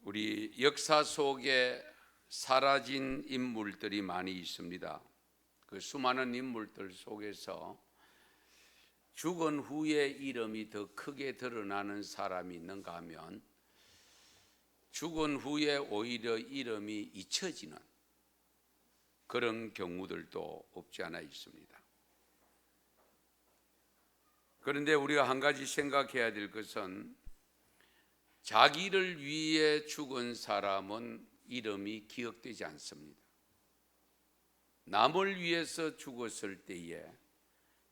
우리 역사 속에 사라진 인물들이 많이 있습니다. 그 수많은 인물들 속에서 죽은 후에 이름이 더 크게 드러나는 사람이 있는가 하면 죽은 후에 오히려 이름이 잊혀지는 그런 경우들도 없지 않아 있습니다. 그런데 우리가 한 가지 생각해야 될 것은 자기를 위해 죽은 사람은 이름이 기억되지 않습니다. 남을 위해서 죽었을 때에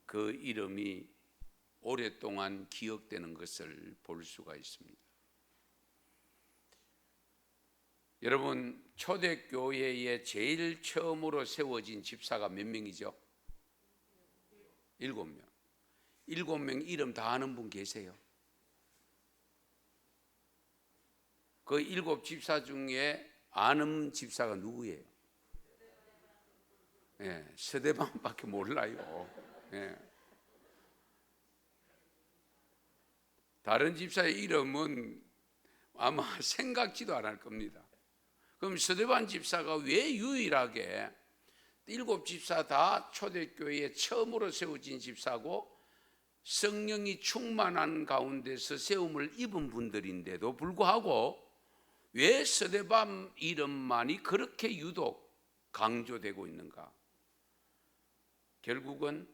그 이름이 오랫동안 기억되는 것을 볼 수가 있습니다. 여러분, 초대교회에 제일 처음으로 세워진 집사가 몇 명이죠? 7명. 7명 이름 다 아는 분 계세요? 그 7 집사 중에 아는 집사가 누구예요? 서대반밖에 몰라요. 다른 집사의 이름은 아마 생각지도 않을 겁니다. 그럼 서대반 집사가 왜 유일하게 7 집사 다 초대교회에 처음으로 세워진 집사고 성령이 충만한 가운데서 세움을 입은 분들인데도 불구하고 왜 서대반 이름만이 그렇게 유독 강조되고 있는가? 결국은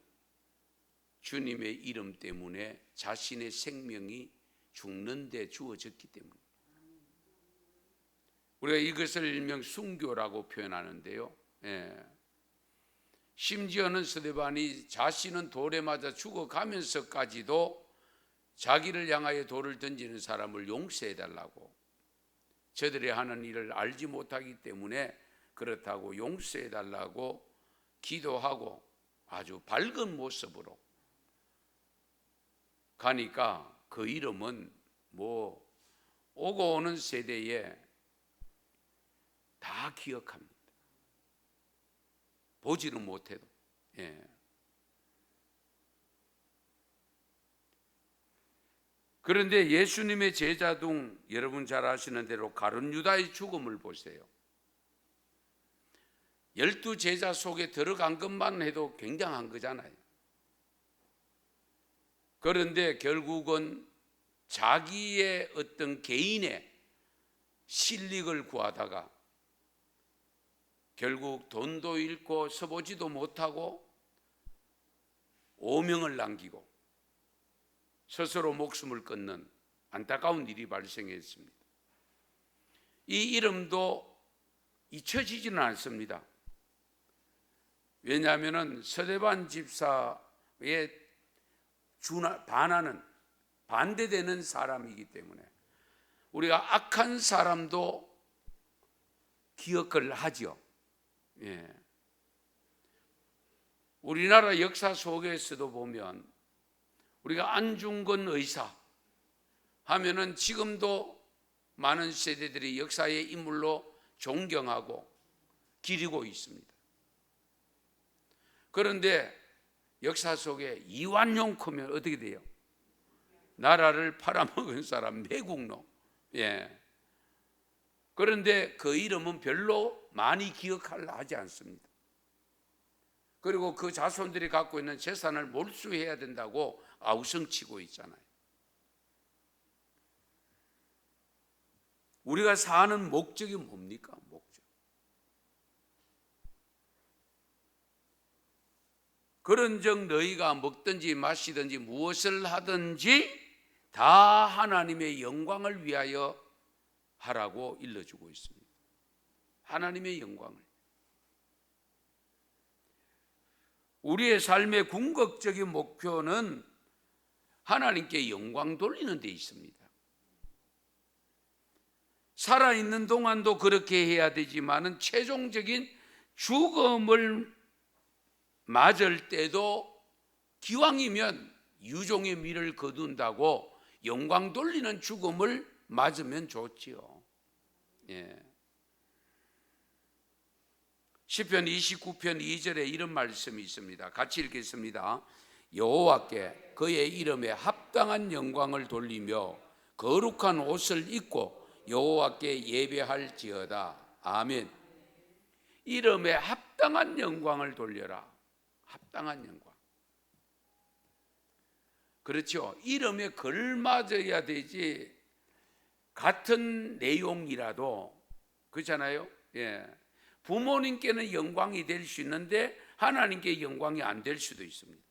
주님의 이름 때문에 자신의 생명이 죽는 데 주어졌기 때문에 우리가 이것을 일명 순교라고 표현하는데요. 심지어는 서대반이 자신은 돌에 맞아 죽어가면서까지도 자기를 향하여 돌을 던지는 사람을 용서해달라고, 저들이 하는 일을 알지 못하기 때문에 그렇다고 용서해달라고 기도하고 아주 밝은 모습으로 가니까 그 이름은 오고 오는 세대에 다 기억합니다. 보지는 못해도. 그런데 예수님의 제자 중 여러분 잘 아시는 대로 가룟 유다의 죽음을 보세요. 12 제자 속에 들어간 것만 해도 굉장한 거잖아요. 그런데 결국은 자기의 어떤 개인의 실익을 구하다가 결국 돈도 잃고 서보지도 못하고 오명을 남기고 스스로 목숨을 끊는 안타까운 일이 발생했습니다. 이 이름도 잊혀지지는 않습니다. 왜냐하면 서대반 집사에 반대되는 사람이기 때문에 우리가 악한 사람도 기억을 하죠. 우리나라 역사 속에서도 보면 우리가 안중근 의사 하면은 지금도 많은 세대들이 역사의 인물로 존경하고 기리고 있습니다. 그런데 역사 속에 이완용크면 어떻게 돼요? 나라를 팔아먹은 사람, 매국노. 그런데 그 이름은 별로 많이 기억하려 하지 않습니다. 그리고 그 자손들이 갖고 있는 재산을 몰수해야 된다고 아우성치고 있잖아요. 우리가 사는 목적이 뭡니까? 목적. 그런즉 너희가 먹든지 마시든지 무엇을 하든지 다 하나님의 영광을 위하여 하라고 일러주고 있습니다. 하나님의 영광을. 우리의 삶의 궁극적인 목표는 하나님께 영광 돌리는 데 있습니다. 살아있는 동안도 그렇게 해야 되지만은 최종적인 죽음을 맞을 때도 기왕이면 유종의 미를 거둔다고 영광 돌리는 죽음을 맞으면 좋지요. 시편 29편 2절에 이런 말씀이 있습니다. 같이 읽겠습니다. 여호와께 그의 이름에 합당한 영광을 돌리며 거룩한 옷을 입고 여호와께 예배할지어다. 아멘. 이름에 합당한 영광을 돌려라. 합당한 영광. 그렇죠. 이름에 걸맞아야 되지. 같은 내용이라도 그렇잖아요. 예. 부모님께는 영광이 될 수 있는데 하나님께 영광이 안 될 수도 있습니다.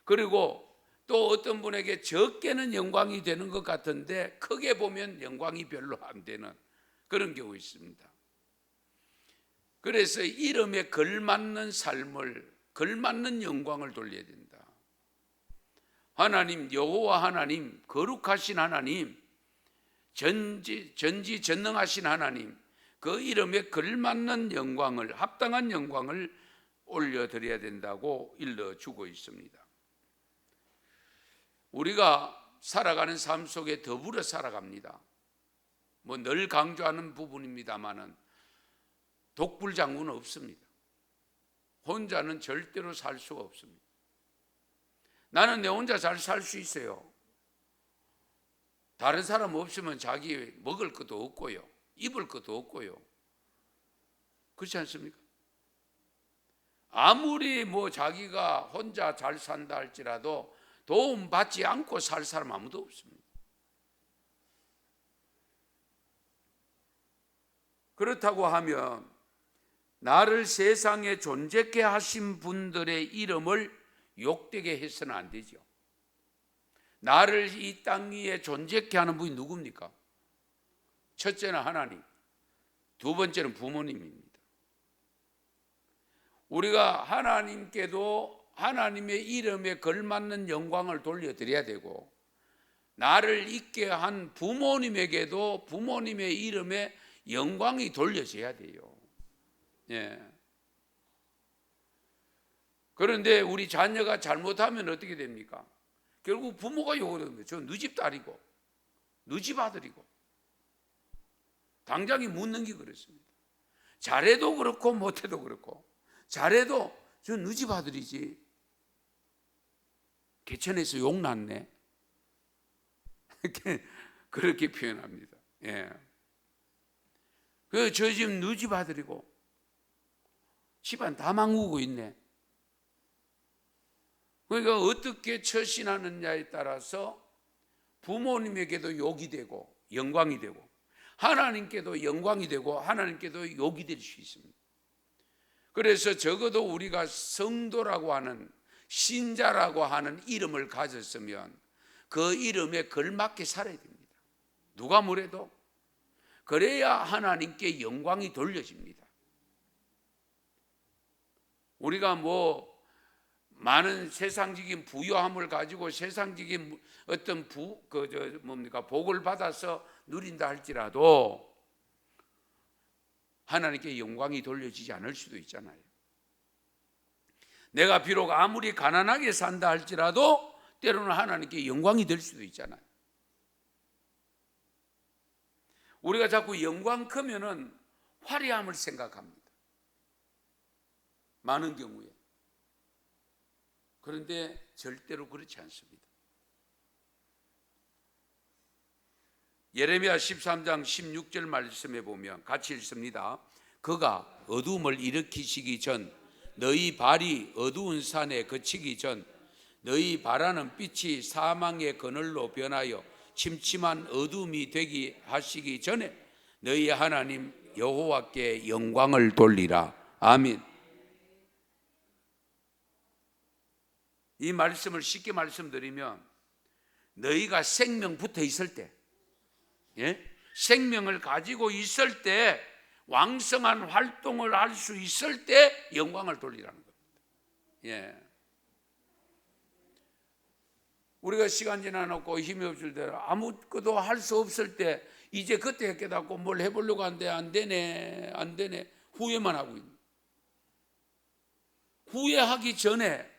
그리고 또 어떤 분에게 적게는 영광이 되는 것 같은데 크게 보면 영광이 별로 안 되는 그런 경우 있습니다. 그래서 이름에 걸맞는 삶을, 걸맞는 영광을 돌려야 된다. 하나님, 여호와 하나님, 거룩하신 하나님, 전지전능하신 하나님, 그 이름에 걸맞는 영광을, 합당한 영광을 올려드려야 된다고 일러주고 있습니다. 우리가 살아가는 삶 속에 더불어 살아갑니다. 뭐 늘 강조하는 부분입니다만은 독불장군은 없습니다. 혼자는 절대로 살 수가 없습니다. 나는 내 혼자 잘 살 수 있어요. 다른 사람 없으면 자기 먹을 것도 없고요, 입을 것도 없고요. 그렇지 않습니까? 아무리 뭐 자기가 혼자 잘 산다 할지라도 도움 받지 않고 살 사람 아무도 없습니다. 그렇다고 하면 나를 세상에 존재케 하신 분들의 이름을 욕되게 해서는 안 되죠. 나를 이 땅 위에 존재케 하는 분이 누굽니까? 첫째는 하나님, 두 번째는 부모님입니다. 우리가 하나님께도 하나님의 이름에 걸맞는 영광을 돌려드려야 되고, 나를 있게 한 부모님에게도 부모님의 이름에 영광이 돌려져야 돼요. 예. 그런데 우리 자녀가 잘못하면 어떻게 됩니까? 결국 부모가 욕을 하는 거예요. 저 너희 집 딸이고 너희 집 아들이고. 당장에 묻는 게 그렇습니다. 잘해도 그렇고 못해도 그렇고. 잘해도 저 너희 집 아들이지. 개천에서 욕 났네. 그렇게 표현합니다. 예. 저 집 너희 집 아들이고 집안 다 망구고 있네. 그러니까 어떻게 처신하느냐에 따라서 부모님에게도 욕이 되고 영광이 되고, 하나님께도 영광이 되고 하나님께도 욕이 될 수 있습니다. 그래서 적어도 우리가 성도라고 하는, 신자라고 하는 이름을 가졌으면 그 이름에 걸맞게 살아야 됩니다. 누가 뭐래도. 그래야 하나님께 영광이 돌려집니다. 우리가 뭐 많은 세상적인 부유함을 가지고 세상적인 어떤 복을 받아서 누린다 할지라도 하나님께 영광이 돌려지지 않을 수도 있잖아요. 내가 비록 아무리 가난하게 산다 할지라도 때로는 하나님께 영광이 될 수도 있잖아요. 우리가 자꾸 영광 크면은 화려함을 생각합니다. 많은 경우에. 그런데 절대로 그렇지 않습니다. 예레미야 13장 16절 말씀에 보면 같이 읽습니다. 그가 어두움을 일으키시기 전, 너희 발이 어두운 산에 그치기 전, 너희 바라는 빛이 사망의 그늘로 변하여 침침한 어둠이 되기 하시기 전에 너희 하나님 여호와께 영광을 돌리라. 아멘. 이 말씀을 쉽게 말씀드리면, 너희가 생명 붙어 있을 때, 예? 생명을 가지고 있을 때, 왕성한 활동을 할 수 있을 때 영광을 돌리라는 겁니다. 예. 우리가 시간 지나놓고 힘이 없을 때, 아무것도 할 수 없을 때, 이제 그때 깨닫고 뭘 해보려고 하는데 안 되네 후회만 하고 있는. 후회하기 전에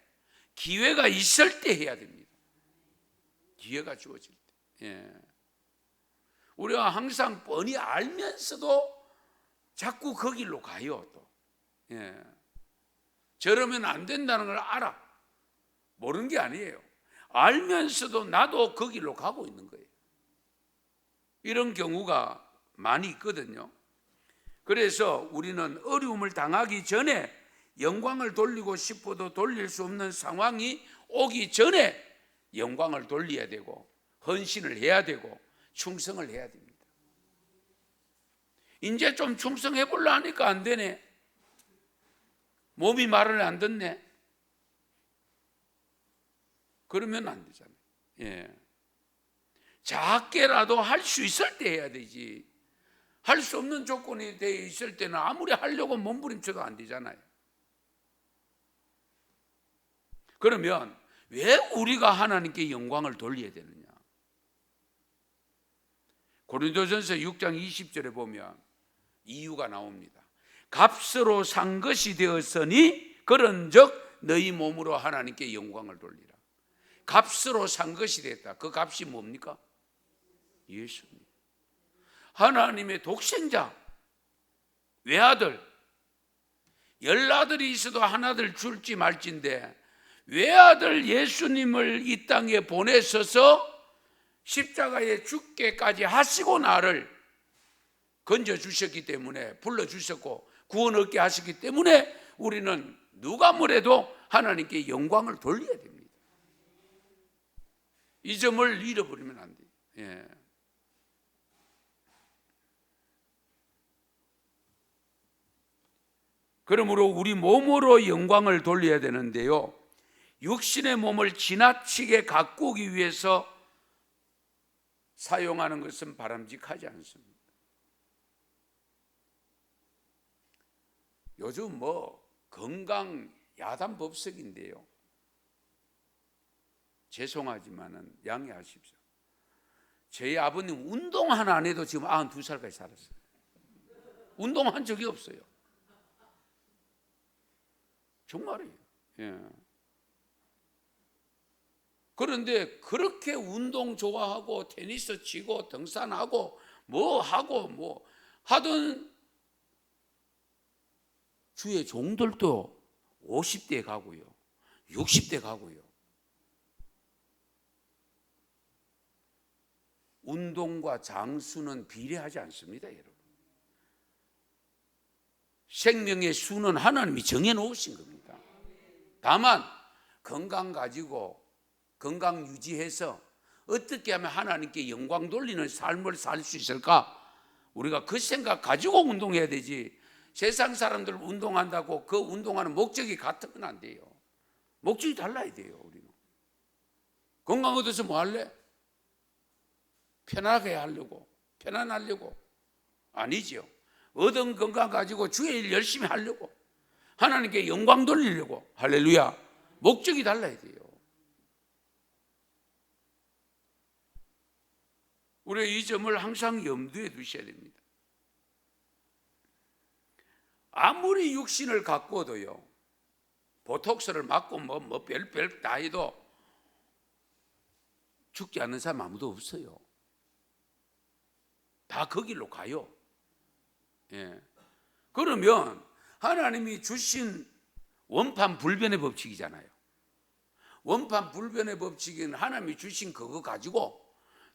기회가 있을 때 해야 됩니다. 기회가 주어질 때. 예. 우리가 항상 뻔히 알면서도 자꾸 그 길로 가요. 또. 예. 저러면 안 된다는 걸 알아. 모르는 게 아니에요. 알면서도 나도 그 길로 가고 있는 거예요. 이런 경우가 많이 있거든요. 그래서 우리는 어려움을 당하기 전에 영광을 돌리고 싶어도 돌릴 수 없는 상황이 오기 전에 영광을 돌려야 되고 헌신을 해야 되고 충성을 해야 됩니다. 이제 좀 충성해 보려 하니까 안 되네. 몸이 말을 안 듣네. 그러면 안 되잖아요. 예. 작게라도 할 수 있을 때 해야 되지. 할 수 없는 조건이 돼 있을 때는 아무리 하려고 몸부림쳐도 안 되잖아요. 그러면 왜 우리가 하나님께 영광을 돌려야 되느냐? 고린도전서 6장 20절에 보면 이유가 나옵니다. 값으로 산 것이 되었으니 그런즉 너희 몸으로 하나님께 영광을 돌리라. 값으로 산 것이 됐다. 그 값이 뭡니까? 예수님. 하나님의 독생자, 외아들, 열아들이 있어도 하나들 줄지 말지인데 외아들 예수님을 이 땅에 보내셔서 십자가에 죽게까지 하시고 나를 건져주셨기 때문에, 불러주셨고 구원 얻게 하셨기 때문에 우리는 누가 뭐래도 하나님께 영광을 돌려야 됩니다. 이 점을 잃어버리면 안 돼요. 예. 그러므로 우리 몸으로 영광을 돌려야 되는데요, 육신의 몸을 지나치게 가꾸기 위해서 사용하는 것은 바람직하지 않습니다. 요즘 건강 야단법석인데요, 죄송하지만은 양해하십시오. 저희 아버님 운동 하나 안 해도 지금 92살까지 살았어요. 운동한 적이 없어요. 정말이에요. 예. 그런데 그렇게 운동 좋아하고 테니스 치고 등산하고 뭐 하던 주의 종들도 50대 가고요, 60대 가고요. 운동과 장수는 비례하지 않습니다, 여러분. 생명의 수는 하나님이 정해놓으신 겁니다. 다만 건강 가지고 건강 유지해서 어떻게 하면 하나님께 영광 돌리는 삶을 살 수 있을까? 우리가 그 생각 가지고 운동해야 되지, 세상 사람들 운동한다고 그 운동하는 목적이 같으면 안 돼요. 목적이 달라야 돼요. 우리는 건강 얻어서 뭐 할래? 편하게 하려고, 편안하려고? 아니죠. 얻은 건강 가지고 주의 일 열심히 하려고, 하나님께 영광 돌리려고. 할렐루야. 목적이 달라야 돼요. 우리가 이 점을 항상 염두에 두셔야 됩니다. 아무리 육신을 가꾸어도요, 보톡스를 맞고 별 다 해도 죽지 않는 사람 아무도 없어요. 다 그 길로 가요. 예. 그러면 하나님이 주신 원판 불변의 법칙이잖아요. 원판 불변의 법칙은 하나님이 주신 그거 가지고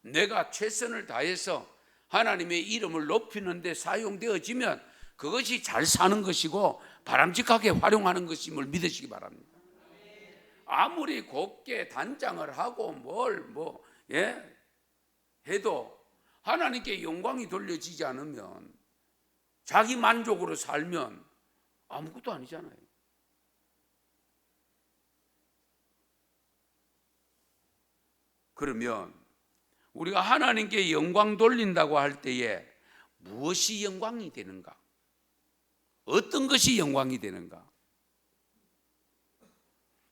내가 최선을 다해서 하나님의 이름을 높이는 데 사용되어지면 그것이 잘 사는 것이고 바람직하게 활용하는 것임을 믿으시기 바랍니다. 아무리 곱게 단장을 하고 해도 하나님께 영광이 돌려지지 않으면, 자기 만족으로 살면 아무것도 아니잖아요. 그러면 우리가 하나님께 영광 돌린다고 할 때에 무엇이 영광이 되는가? 어떤 것이 영광이 되는가?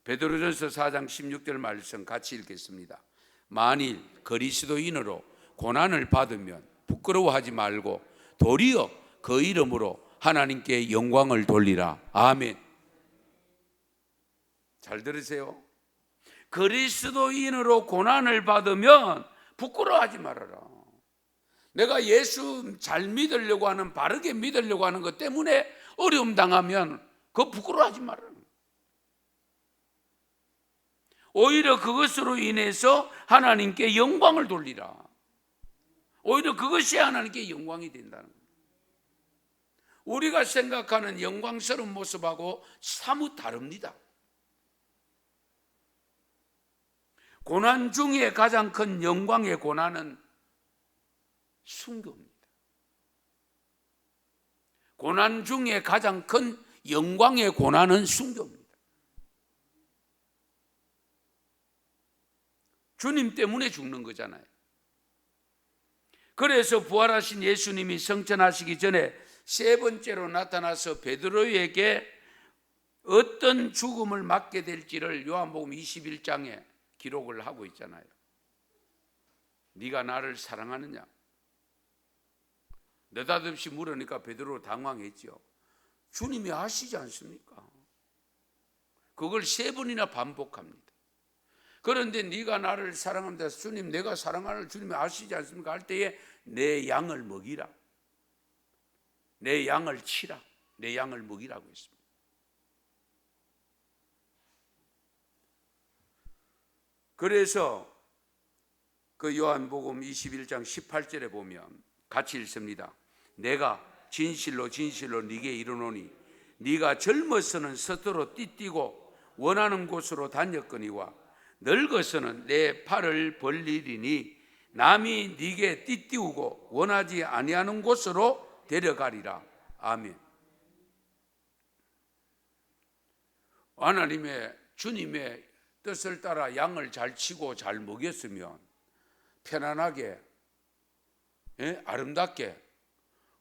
베드로전서 4장 16절 말씀 같이 읽겠습니다. 만일 그리스도인으로 고난을 받으면 부끄러워하지 말고 도리어 그 이름으로 하나님께 영광을 돌리라. 아멘. 잘 들으세요. 그리스도인으로 고난을 받으면 부끄러워하지 말아라. 내가 예수 잘 믿으려고 하는, 바르게 믿으려고 하는 것 때문에 어려움 당하면 그거 부끄러워하지 말아라. 오히려 그것으로 인해서 하나님께 영광을 돌리라. 오히려 그것이 하나님께 영광이 된다는 겁니다. 우리가 생각하는 영광스러운 모습하고 사뭇 다릅니다. 고난 중에 가장 큰 영광의 고난은 순교입니다. 고난 중에 가장 큰 영광의 고난은 순교입니다. 주님 때문에 죽는 거잖아요. 그래서 부활하신 예수님이 성천하시기 전에 세 번째로 나타나서 베드로에게 어떤 죽음을 맞게 될지를 요한복음 21장에 기록을 하고 있잖아요. 네가 나를 사랑하느냐? 느닷없이 물으니까 베드로 당황했죠. 주님이 아시지 않습니까? 그걸 세 번이나 반복합니다. 그런데 네가 나를 사랑한다. 주님, 내가 사랑하는 주님이 아시지 않습니까? 할 때에 내 양을 먹이라. 내 양을 치라. 내 양을 먹이라고 했습니다. 그래서 그 요한복음 21장 18절에 보면 같이 읽습니다. 내가 진실로 진실로 네게 이르노니 네가 젊어서는 서투러 띠뛰고 원하는 곳으로 다녔거니와 늙어서는 내 팔을 벌리리니 남이 네게 띠띠우고 원하지 아니하는 곳으로 데려가리라. 아멘. 하나님의 주님의 뜻을 따라 양을 잘 치고 잘 먹였으면 편안하게 아름답게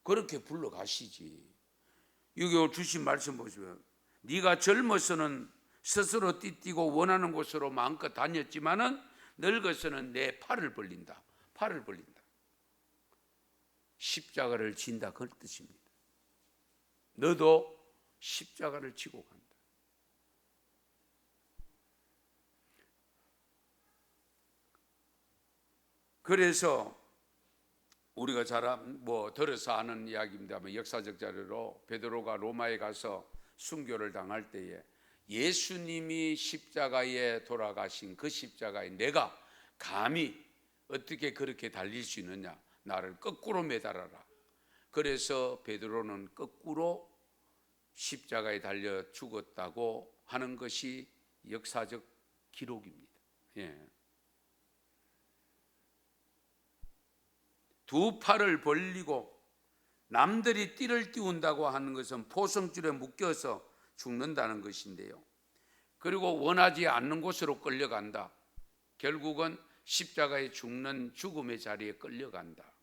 그렇게 불러가시지. 여기 주신 말씀 보시면 네가 젊어서는 스스로 띠뛰고 원하는 곳으로 마음껏 다녔지만은 늙어서는 내 팔을 벌린다. 팔을 벌린다. 십자가를 진다 그 뜻입니다. 너도 십자가를 지고 간다. 그래서 우리가 들어서 아는 이야기입니다만 역사적 자료로 베드로가 로마에 가서 순교를 당할 때에 예수님이 십자가에 돌아가신 그 십자가에 내가 감히 어떻게 그렇게 달릴 수 있느냐? 나를 거꾸로 매달아라. 그래서 베드로는 거꾸로 십자가에 달려 죽었다고 하는 것이 역사적 기록입니다. 두 팔을 벌리고 남들이 띠를 띄운다고 하는 것은 포성줄에 묶여서 죽는다는 것인데요. 그리고 원하지 않는 곳으로 끌려간다. 결국은 십자가에 죽는 죽음의 자리에 끌려간다.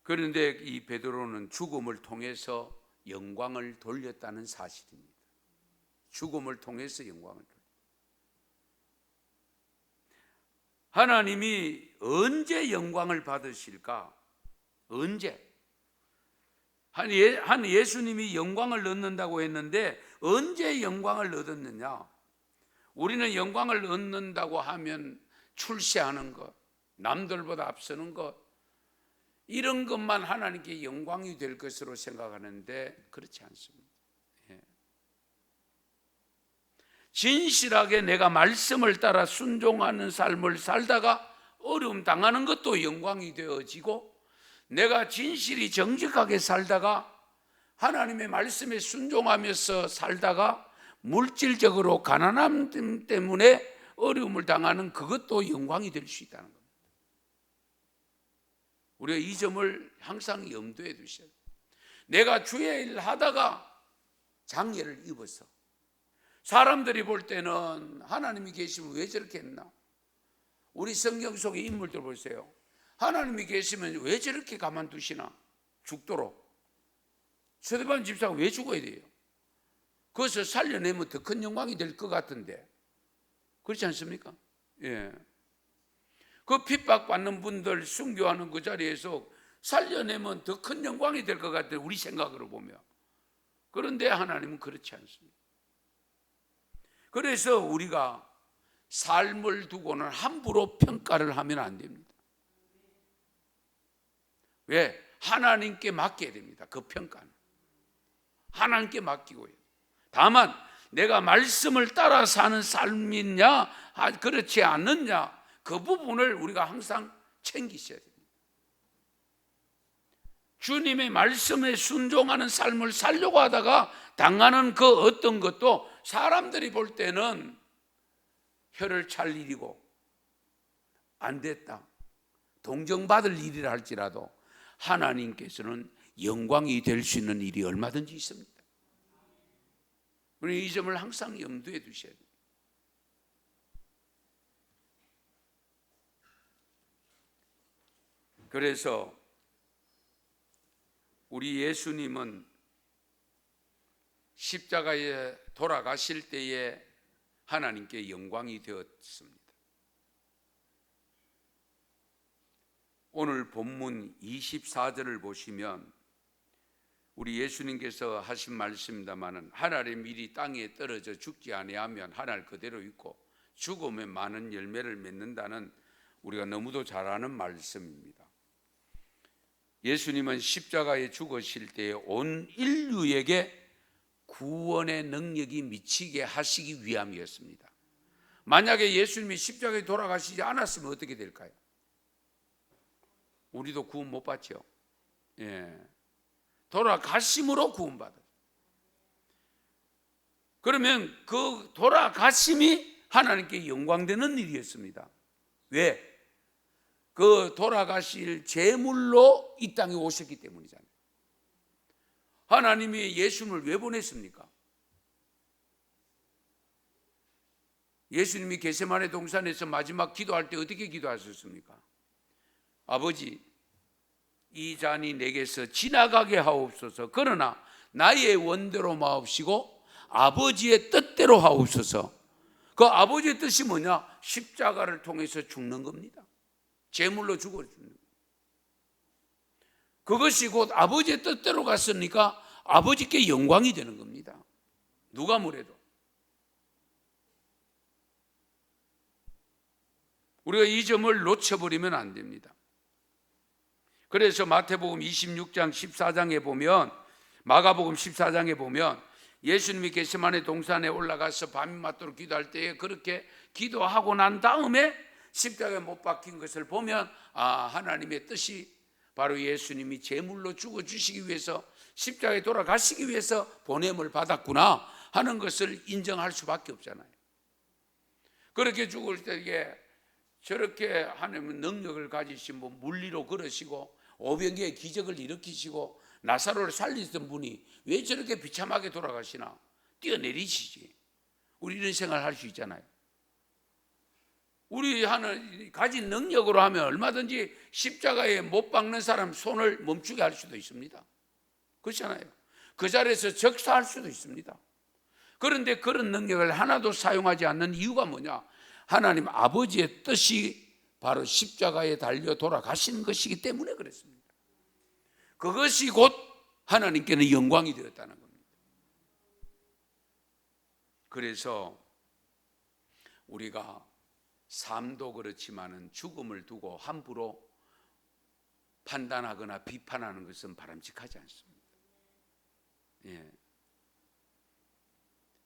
그런데 이 베드로는 죽음을 통해서 영광을 돌렸다는 사실입니다. 죽음을 통해서 영광을 돌렸다. 하나님이 언제 영광을 받으실까? 언제? 한 예수님이 영광을 얻는다고 했는데 언제 영광을 얻었느냐? 우리는 영광을 얻는다고 하면 출세하는 것, 남들보다 앞서는 것, 이런 것만 하나님께 영광이 될 것으로 생각하는데 그렇지 않습니다. 진실하게 내가 말씀을 따라 순종하는 삶을 살다가 어려움 당하는 것도 영광이 되어지고, 내가 진실이 정직하게 살다가 하나님의 말씀에 순종하면서 살다가 물질적으로 가난함 때문에 어려움을 당하는 그것도 영광이 될 수 있다는 겁니다. 우리가 이 점을 항상 염두에 두셔야 돼요. 내가 주의 일을 하다가 장애를 입어서 사람들이 볼 때는 하나님이 계시면 왜 저렇게 했나? 우리 성경 속의 인물들 보세요. 하나님이 계시면 왜 저렇게 가만두시나? 죽도록. 스데반 집사가 왜 죽어야 돼요? 그것을 살려내면 더 큰 영광이 될 것 같은데 그렇지 않습니까? 그 핍박받는 분들 순교하는 그 자리에서 살려내면 더 큰 영광이 될 것 같아요, 우리 생각으로 보면. 그런데 하나님은 그렇지 않습니다. 그래서 우리가 삶을 두고는 함부로 평가를 하면 안 됩니다. 왜? 하나님께 맡겨야 됩니다. 그 평가는 하나님께 맡기고요. 다만 내가 말씀을 따라 사는 삶이냐 그렇지 않느냐, 그 부분을 우리가 항상 챙기셔야 됩니다. 주님의 말씀에 순종하는 삶을 살려고 하다가 당하는 그 어떤 것도 사람들이 볼 때는 혀를 찰 일이고 안 됐다, 동정받을 일이라 할지라도 하나님께서는 영광이 될 수 있는 일이 얼마든지 있습니다. 우리 이 점을 항상 염두에 두셔야 됩니다. 그래서 우리 예수님은 십자가에 돌아가실 때에 하나님께 영광이 되었습니다. 오늘 본문 24절을 보시면 우리 예수님께서 하신 말씀입니다마는 하늘의 밀이 땅에 떨어져 죽지 아니하면 하늘 그대로 있고 죽으면 많은 열매를 맺는다는 우리가 너무도 잘 아는 말씀입니다. 예수님은 십자가에 죽으실 때에 온 인류에게 구원의 능력이 미치게 하시기 위함이었습니다. 만약에 예수님이 십자가에 돌아가시지 않았으면 어떻게 될까요? 우리도 구원 못 받죠. 예. 돌아가심으로 구원받아요. 그러면 그 돌아가심이 하나님께 영광되는 일이었습니다. 왜? 그 돌아가실 제물로 이 땅에 오셨기 때문이잖아요. 하나님이 예수님을 왜 보냈습니까? 예수님이 겟세마네 동산에서 마지막 기도할 때 어떻게 기도하셨습니까? 아버지, 이 잔이 내게서 지나가게 하옵소서. 그러나 나의 원대로 마옵시고 아버지의 뜻대로 하옵소서. 그 아버지의 뜻이 뭐냐? 십자가를 통해서 죽는 겁니다. 제물로 죽어 죽는 겁니다. 그것이 곧 아버지의 뜻대로 갔으니까 아버지께 영광이 되는 겁니다. 누가 뭐래도. 우리가 이 점을 놓쳐버리면 안 됩니다. 그래서 마태복음 26장 14장에 보면, 마가복음 14장에 보면 예수님이 겟세마네 동산에 올라가서 밤이 맞도록 기도할 때에 그렇게 기도하고 난 다음에 십자가에 못 박힌 것을 보면 하나님의 뜻이 바로 예수님이 제물로 죽어주시기 위해서 십자가에 돌아가시기 위해서 보냄을 받았구나 하는 것을 인정할 수밖에 없잖아요. 그렇게 죽을 때에 저렇게 하나님은 능력을 가지신 분, 물리로 걸으시고 500개의 기적을 일으키시고 나사로를 살리던 분이 왜 저렇게 비참하게 돌아가시나? 뛰어내리시지. 우리 이런 생각을 할 수 있잖아요. 우리 가진 능력으로 하면 얼마든지 십자가에 못 박는 사람 손을 멈추게 할 수도 있습니다. 그렇잖아요. 그 자리에서 적사할 수도 있습니다. 그런데 그런 능력을 하나도 사용하지 않는 이유가 뭐냐? 하나님 아버지의 뜻이 바로 십자가에 달려 돌아가시는 것이기 때문에 그랬습니다. 그것이 곧 하나님께는 영광이 되었다는 겁니다. 그래서 우리가 삶도 그렇지만은 죽음을 두고 함부로 판단하거나 비판하는 것은 바람직하지 않습니다. 예.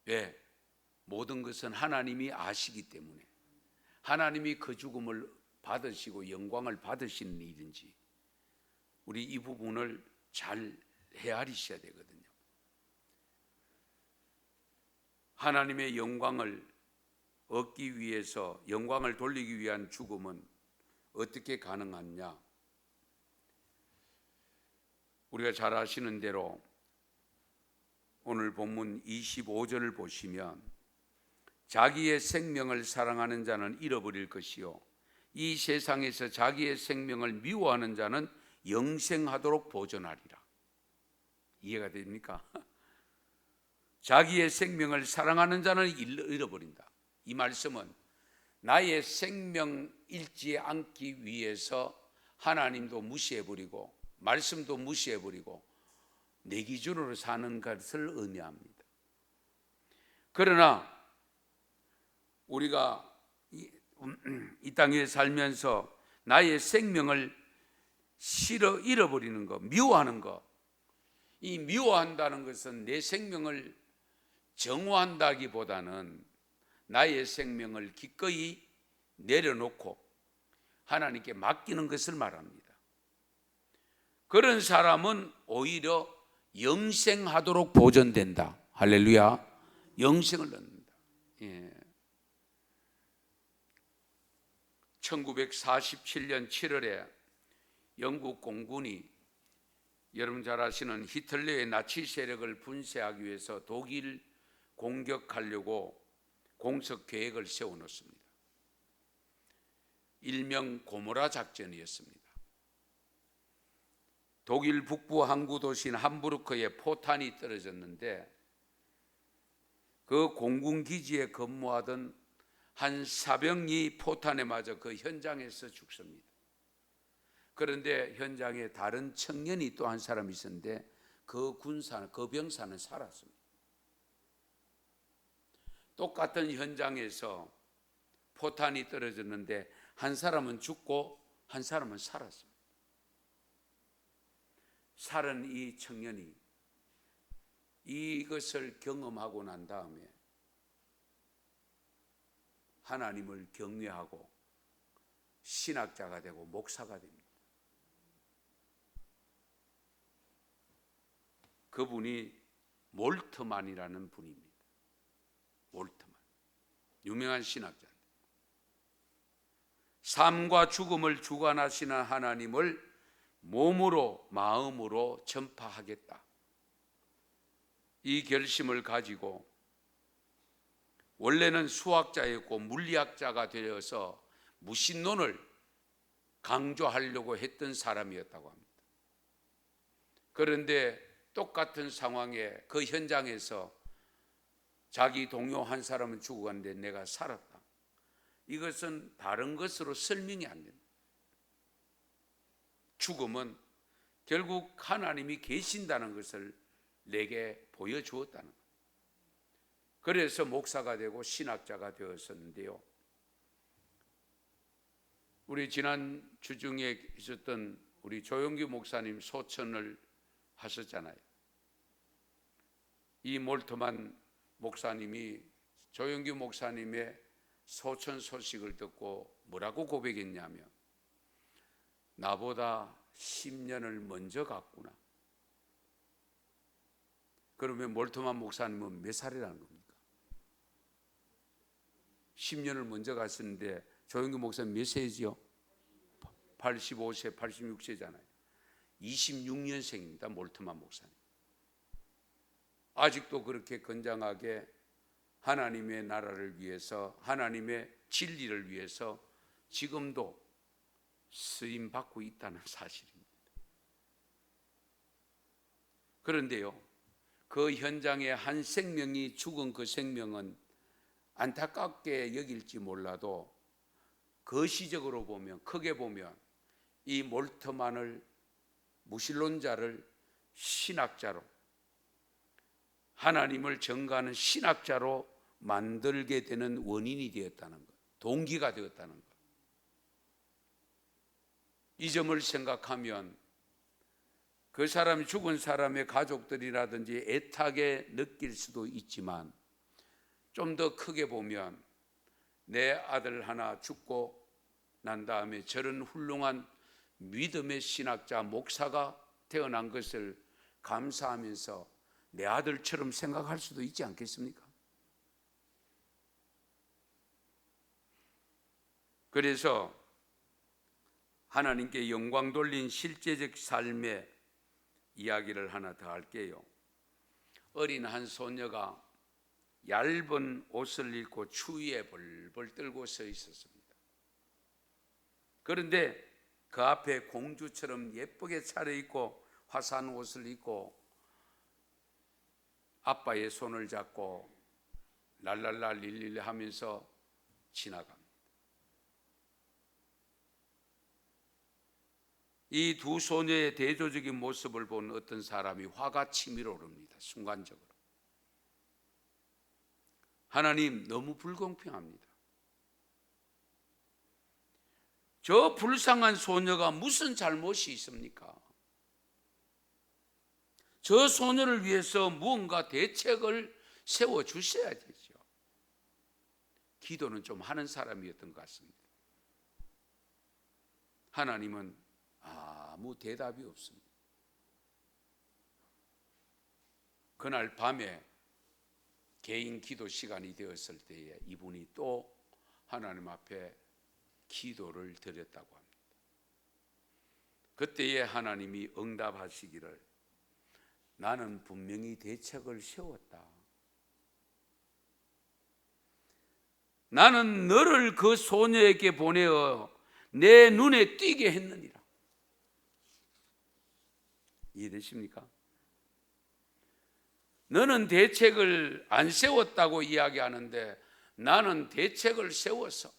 왜? 모든 것은 하나님이 아시기 때문에, 하나님이 그 죽음을 받으시고 영광을 받으시는 일인지 우리 이 부분을 잘 헤아리셔야 되거든요. 하나님의 영광을 얻기 위해서, 영광을 돌리기 위한 죽음은 어떻게 가능하냐? 우리가 잘 아시는 대로 오늘 본문 25절을 보시면 자기의 생명을 사랑하는 자는 잃어버릴 것이요 이 세상에서 자기의 생명을 미워하는 자는 영생하도록 보존하리라. 이해가 됩니까? 자기의 생명을 사랑하는 자는 잃어버린다. 이 말씀은 나의 생명 잃지 않기 위해서 하나님도 무시해버리고 말씀도 무시해버리고 내 기준으로 사는 것을 의미합니다. 그러나 우리가 이 땅에 살면서 나의 생명을 잃어버리는 것, 미워하는 것, 이 미워한다는 것은 내 생명을 정오한다기보다는 나의 생명을 기꺼이 내려놓고 하나님께 맡기는 것을 말합니다. 그런 사람은 오히려 영생하도록 보존된다. 할렐루야. 영생을 얻는다. 1947년 7월에 영국 공군이 여러분 잘 아시는 히틀러의 나치 세력을 분쇄하기 위해서 독일 공격하려고 공습 계획을 세워놓습니다. 일명 고모라 작전이었습니다. 독일 북부 항구 도시인 함부르크에 포탄이 떨어졌는데 그 공군 기지에 근무하던 한 사병이 포탄에 맞아 그 현장에서 죽습니다. 그런데 현장에 다른 청년이 또 한 사람 있었는데 그 병사는 살았습니다. 똑같은 현장에서 포탄이 떨어졌는데 한 사람은 죽고 한 사람은 살았습니다. 살은 이 청년이 이것을 경험하고 난 다음에 하나님을 경외하고 신학자가 되고 목사가 됩니다. 그분이 몰트만이라는 분입니다. 몰트만, 유명한 신학자입니다. 삶과 죽음을 주관하시는 하나님을 몸으로 마음으로 전파하겠다. 이 결심을 가지고 원래는 수학자였고 물리학자가 되어서 무신론을 강조하려고 했던 사람이었다고 합니다. 그런데 똑같은 상황에 그 현장에서 자기 동료 한 사람은 죽어갔는데 내가 살았다. 이것은 다른 것으로 설명이 안 됩니다. 죽음은 결국 하나님이 계신다는 것을 내게 보여주었다는 것. 그래서 목사가 되고 신학자가 되었었는데요. 우리 지난 주중에 있었던 우리 조영규 목사님 소천을 하셨잖아요. 이 몰트만 목사님이 조영규 목사님의 소천 소식을 듣고 뭐라고 고백했냐면 나보다 10년을 먼저 갔구나. 그러면 몰트만 목사님은 몇 살이라는 겁니까? 10년을 먼저 갔었는데 조영규 목사님 몇 세지요? 85세, 86세잖아요. 26년생입니다. 몰트만 목사님. 아직도 그렇게 건장하게 하나님의 나라를 위해서, 하나님의 진리를 위해서 지금도 쓰임 받고 있다는 사실입니다. 그런데요, 그 현장에 한 생명이 죽은 그 생명은 안타깝게 여길지 몰라도 거시적으로 보면, 크게 보면 이 몰트만을, 무신론자를 신학자로, 하나님을 전가하는 신학자로 만들게 되는 원인이 되었다는 것, 동기가 되었다는 것. 이 점을 생각하면 그 사람이, 죽은 사람의 가족들이라든지 애타게 느낄 수도 있지만 좀 더 크게 보면 내 아들 하나 죽고 난 다음에 저런 훌륭한 믿음의 신학자, 목사가 태어난 것을 감사하면서 내 아들처럼 생각할 수도 있지 않겠습니까? 그래서 하나님께 영광 돌린 실제적 삶의 이야기를 하나 더 할게요. 어린 한 소녀가 얇은 옷을 입고 추위에 벌벌 떨고 서 있었습니다. 그런데 그 앞에 공주처럼 예쁘게 차려입고 화사한 옷을 입고 아빠의 손을 잡고 랄랄라 릴릴 하면서 지나갑니다. 이 두 소녀의 대조적인 모습을 본 어떤 사람이 화가 치밀어 오릅니다. 순간적으로. 하나님, 너무 불공평합니다. 저 불쌍한 소녀가 무슨 잘못이 있습니까? 저 소녀를 위해서 무언가 대책을 세워주셔야 되죠. 기도는 좀 하는 사람이었던 것 같습니다. 하나님은 아무 대답이 없습니다. 그날 밤에 개인 기도 시간이 되었을 때에 이분이 또 하나님 앞에 기도를 드렸다고 합니다. 그때에 하나님이 응답하시기를 나는 분명히 대책을 세웠다. 나는 너를 그 소녀에게 보내어 내 눈에 띄게 했느니라. 이해되십니까? 너는 대책을 안 세웠다고 이야기하는데 나는 대책을 세워서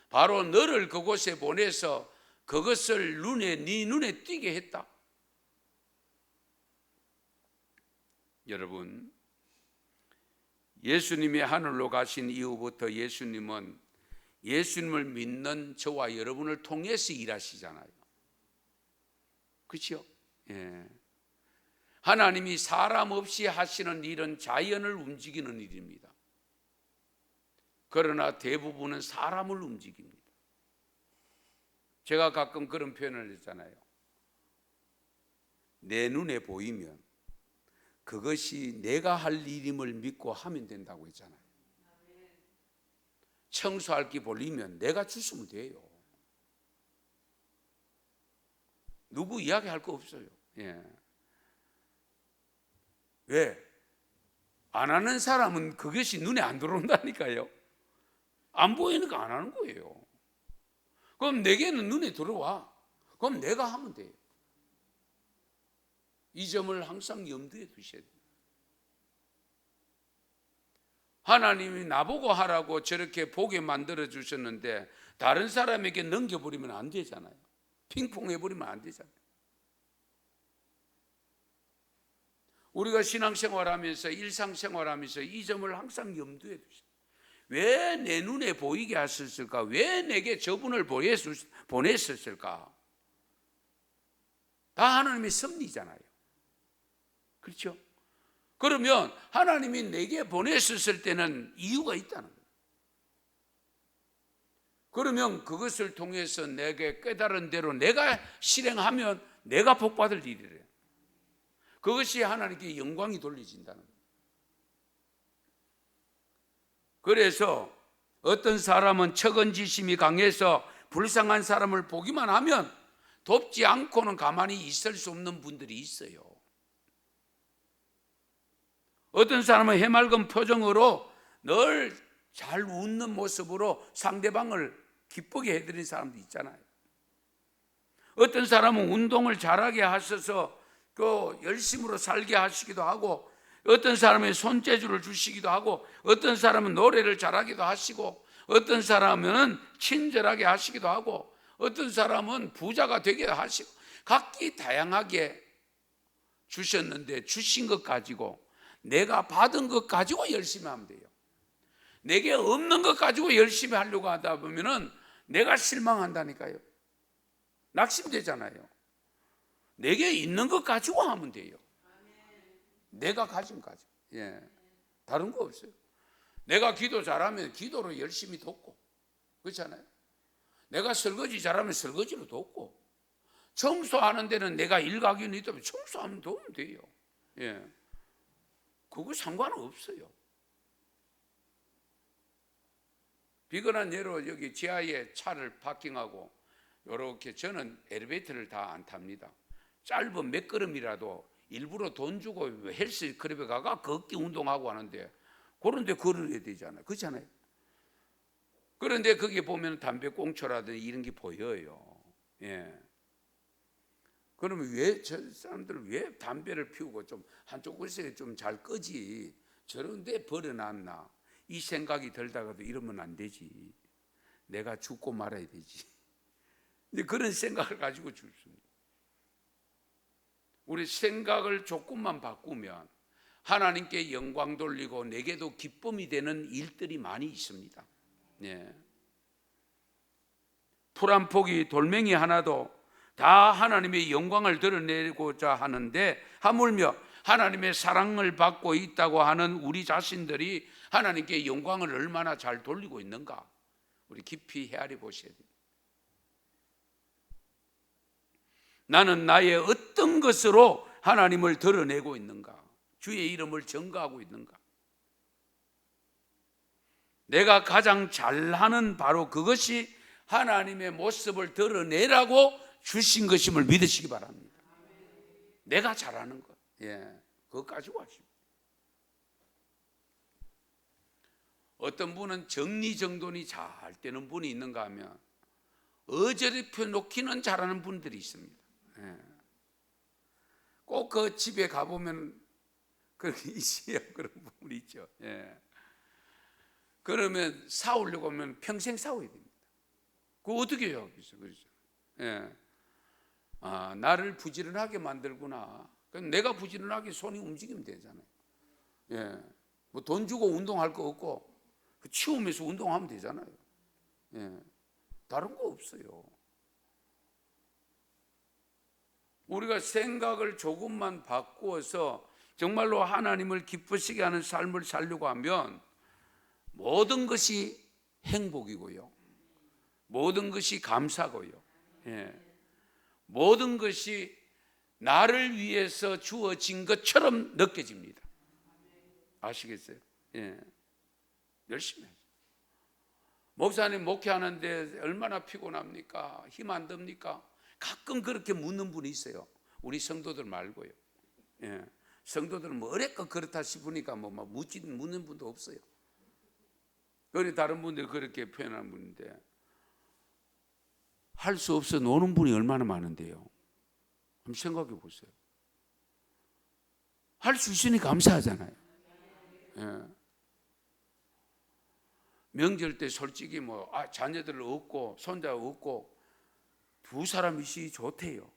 바로 너를 그곳에 보내서 그것을 네 눈에 띄게 했다. 여러분, 예수님이 하늘로 가신 이후부터 예수님은 예수님을 믿는 저와 여러분을 통해서 일하시잖아요. 그렇죠? 예. 하나님이 사람 없이 하시는 일은 자연을 움직이는 일입니다. 그러나 대부분은 사람을 움직입니다. 제가 가끔 그런 표현을 했잖아요. 내 눈에 보이면 그것이 내가 할 일임을 믿고 하면 된다고 했잖아요. 청소할 게 볼리면 내가 주시면 돼요. 누구 이야기할 거 없어요. 예. 왜? 안 하는 사람은 그것이 눈에 안 들어온다니까요. 안 보이니까 안 하는 거예요. 그럼 내게는 눈에 들어와. 그럼 내가 하면 돼요. 이 점을 항상 염두에 두셔야 돼요. 하나님이 나보고 하라고 저렇게 보게 만들어 주셨는데 다른 사람에게 넘겨버리면 안 되잖아요. 핑퐁 해버리면 안 되잖아요. 우리가 신앙생활하면서 일상생활하면서 이 점을 항상 염두에 두세요. 왜 내 눈에 보이게 하셨을까? 왜 내게 저분을 보냈었을까? 다 하나님의 섭리잖아요. 그렇죠? 그러면 하나님이 내게 보냈었을 때는 이유가 있다는 거예요. 그러면 그것을 통해서 내게 깨달은 대로 내가 실행하면 내가 복받을 일이래요. 그것이 하나님께 영광이 돌려진다는 거예요. 그래서 어떤 사람은 척은지심이 강해서 불쌍한 사람을 보기만 하면 돕지 않고는 가만히 있을 수 없는 분들이 있어요. 어떤 사람은 해맑은 표정으로 늘 잘 웃는 모습으로 상대방을 기쁘게 해드리는 사람도 있잖아요. 어떤 사람은 운동을 잘하게 하셔서 그 열심으로 살게 하시기도 하고, 어떤 사람은 손재주를 주시기도 하고, 어떤 사람은 노래를 잘하기도 하시고, 어떤 사람은 친절하게 하시기도 하고, 어떤 사람은 부자가 되게 하시고, 각기 다양하게 주셨는데 주신 것 가지고, 내가 받은 것 가지고 열심히 하면 돼요. 내게 없는 것 가지고 열심히 하려고 하다 보면은 내가 실망한다니까요. 낙심되잖아요. 내게 있는 것 가지고 하면 돼요. 내가 가진 가지고. 예. 다른 거 없어요. 내가 기도 잘하면 기도로 열심히 돕고, 그렇잖아요. 내가 설거지 잘하면 설거지로 돕고, 청소하는 데는 내가 일가견이 있다면 청소하면 도우면 돼요. 예. 그거 상관없어요. 비근한 예로 여기 지하에 차를 파킹하고 이렇게 저는 엘리베이터를 다 안 탑니다. 짧은 몇 걸음이라도 일부러 돈 주고 헬스 클럽에 가가 걷기 운동하고 하는데 그런데 걸어야 되잖아요. 그렇잖아요. 그런데 거기 보면 담배꽁초라든지 이런 게 보여요. 예. 그러면 왜 저 사람들은 왜 담배를 피우고 좀 한쪽 곳에 좀 잘 끄지 저런 데 버려놨나 이 생각이 들다가도 이러면 안 되지. 내가 죽고 말아야 되지. 근데 그런 생각을 가지고 죽습니다. 우리 생각을 조금만 바꾸면 하나님께 영광 돌리고 내게도 기쁨이 되는 일들이 많이 있습니다. 예. 풀 한 포기 돌멩이 하나도 다 하나님의 영광을 드러내고자 하는데, 하물며 하나님의 사랑을 받고 있다고 하는 우리 자신들이 하나님께 영광을 얼마나 잘 돌리고 있는가, 우리 깊이 헤아려 보셔야 됩니다. 나는 나의 어떤 것으로 하나님을 드러내고 있는가, 주의 이름을 증거하고 있는가. 내가 가장 잘하는 바로 그것이 하나님의 모습을 드러내라고 주신 것임을 믿으시기 바랍니다. 내가 잘하는 것, 그거 가지고 하십시오. 어떤 분은 정리정돈이 잘 되는 분이 있는가 하면 어지럽혀 놓기는 잘하는 분들이 있습니다. 꼭 그 집에 가보면 그렇게 있어요. 그런 부분이 있죠. 그러면 싸우려고 하면 평생 싸워야 됩니다. 그거 어떻게 해요? 그렇죠. 나를 부지런하게 만들구나. 그럼 내가 부지런하게 손이 움직이면 되잖아요. 뭐 돈 주고 운동할 거 없고 치우면서 운동하면 되잖아요. 다른 거 없어요. 우리가 생각을 조금만 바꾸어서 정말로 하나님을 기쁘시게 하는 삶을 살려고 하면 모든 것이 행복이고요, 모든 것이 감사고요, 모든 것이 나를 위해서 주어진 것처럼 느껴집니다. 아시겠어요? 열심히 해요. 목사님 목회하는데 얼마나 피곤합니까? 힘 안 듭니까? 가끔 그렇게 묻는 분이 있어요. 우리 성도들 말고요. 성도들은 뭐 어렵고 그렇다 싶으니까 뭐 묻는 분도 없어요. 그리고 다른 분들이 그렇게 표현하는 분인데, 할 수 없어 노는 분이 얼마나 많은데요. 한번 생각해 보세요. 할 수 있으니 감사하잖아요. 명절 때 솔직히 자녀들 없고 손자 없고 두 사람이시 좋대요.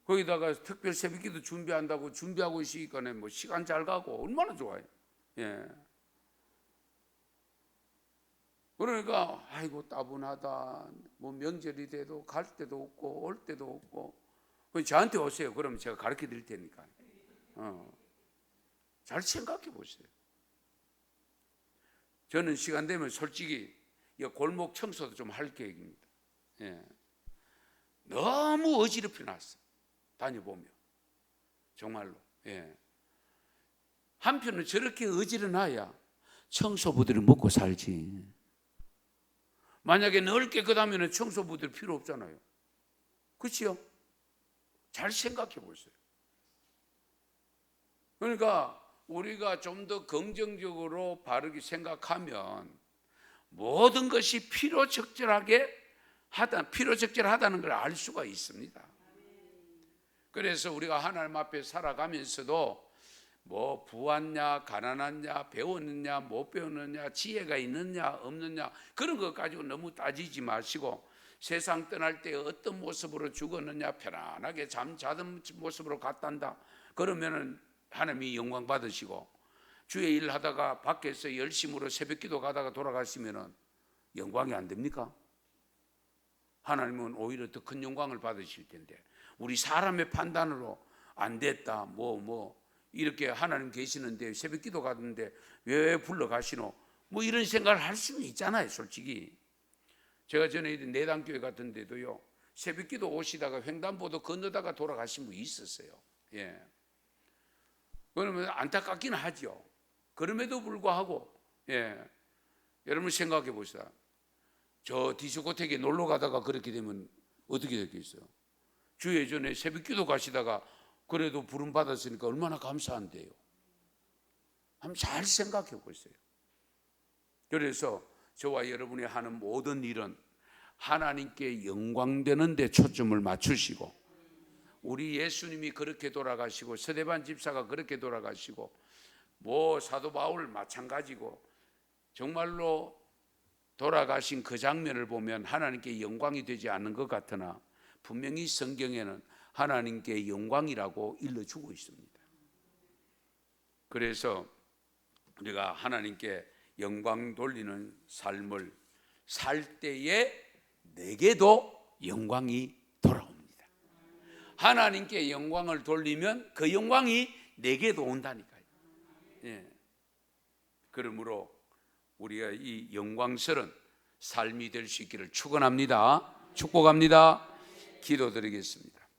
거기다가 특별 새벽기도 준비한다고 준비하고 있으니까 시간 잘 가고 얼마나 좋아요. 그러니까 아이고 따분하다. 명절이 돼도 갈 때도 없고 올 때도 없고. 저한테 오세요. 그러면 제가 가르쳐 드릴 테니까. 잘 생각해 보세요. 저는 시간 되면 솔직히 골목 청소도 좀 할 계획입니다. 너무 어지럽혀 놨어. 다녀보면 정말로. 한편은 저렇게 어지러놔야 청소부들이 먹고 살지. 만약에 넓게 깨끗하면 청소부들 필요 없잖아요. 그렇지요? 잘 생각해 보세요. 그러니까 우리가 좀 더 긍정적으로 바르게 생각하면 모든 것이 필요적절하다는 걸 알 수가 있습니다. 그래서 우리가 하나님 앞에 살아가면서도 부왔냐 가난하냐 배웠느냐 못 배웠느냐 지혜가 있느냐 없느냐 그런 것 가지고 너무 따지지 마시고, 세상 떠날 때 어떤 모습으로 죽었느냐 편안하게 잠 자던 모습으로 갔단다 그러면은 하나님이 영광 받으시고, 주의 일 하다가 밖에서 열심으로 새벽기도 가다가 돌아가시면은 영광이 안 됩니까? 하나님은 오히려 더 큰 영광을 받으실 텐데, 우리 사람의 판단으로 안 됐다 이렇게 하나님 계시는데 새벽기도 가는데 왜 불러가시노 이런 생각을 할 수는 있잖아요. 솔직히 제가 전에 내당교회 같은 데도요, 새벽기도 오시다가 횡단보도 건너다가 돌아가신 분이 있었어요. 그러면 안타깝기는 하죠. 그럼에도 불구하고 여러분 생각해 보시다. 저 디스코텍에 놀러 가다가 그렇게 되면 어떻게 되겠어요? 주의 전에 새벽기도 가시다가 그래도 부름 받았으니까 얼마나 감사한데요. 한번 잘 생각해 보세요. 그래서 저와 여러분이 하는 모든 일은 하나님께 영광되는 데 초점을 맞추시고, 우리 예수님이 그렇게 돌아가시고 스데반 집사가 그렇게 돌아가시고 사도 바울 마찬가지고 정말로 돌아가신 그 장면을 보면 하나님께 영광이 되지 않는 것 같으나 분명히 성경에는 하나님께 영광이라고 일러주고 있습니다. 그래서 우리가 하나님께 영광 돌리는 삶을 살 때에 내게도 영광이 돌아옵니다. 하나님께 영광을 돌리면 그 영광이 내게도 온다니까요. 예. 그러므로 우리가 이 영광스러운 삶이 될 수 있기를 축원합니다. 축복합니다. 기도드리겠습니다.